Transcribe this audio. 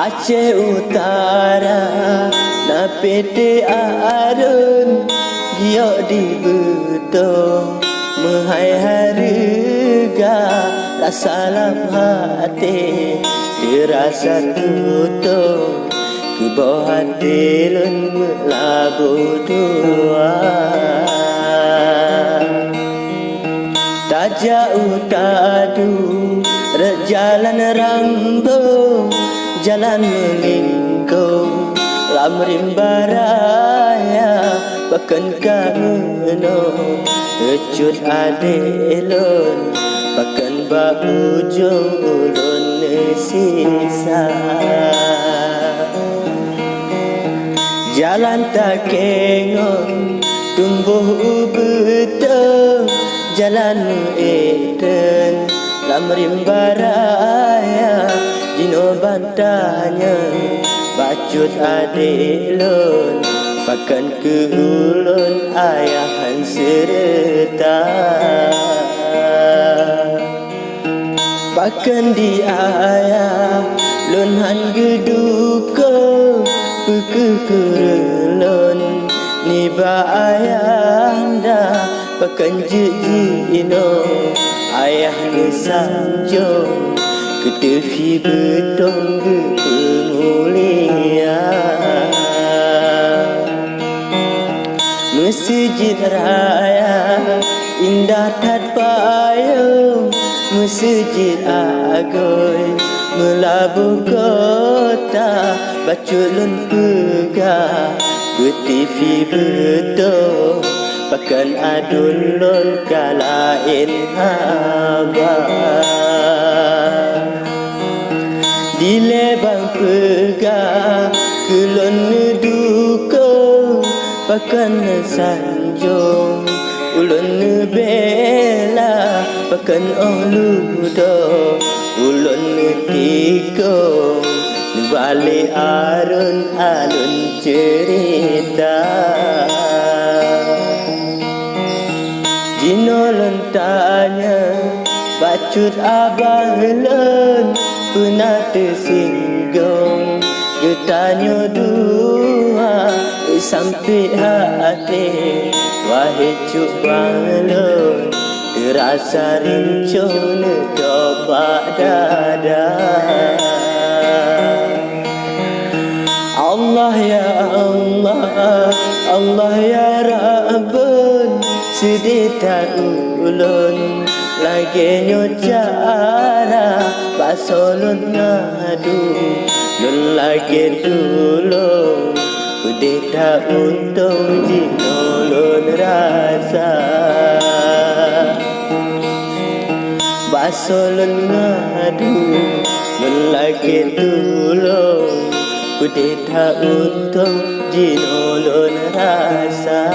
Aceh Utara na pete arun giok di betong menghai harga rasa lam hati dirasa tutong ke bawah hati lun melabu dua tak jauh tadu jalan rambung jalan melingkung lam rimbaraya pakan kano ecut adelon pakan ba ujung ulun sisa jalan tak kengon tumbuh betul jalan eden lam rimbaraya jino bantanya bacut adelon pakan ke ulun ayahan serta pakan di ayah lun han geduko pekekerelon ni ba ayanda pakan jino ayah ni sanjung ketefi betong ke pengulia masjid raya indah tat payung masjid agoy melabu kota baculun pegah ketefi betong pakan adulun kalain haba di lebang pegah kulun duko pakan sanjung ulun bela pakan oludo ulun tiko balik arun alun cerita jino tanya bacut abang lun pernah tersinggung getanyo dua sampai hati wahai cuk bang lun terasa rincun dobak dada Allah ya Allah Allah ya Rabbun sedih tak ulun lagi nyocara basolun ngadu lun lagi dulu udah tak untung jino lun rasa basolun ngadu lun lagi dulu udah tak untung jino lun rasa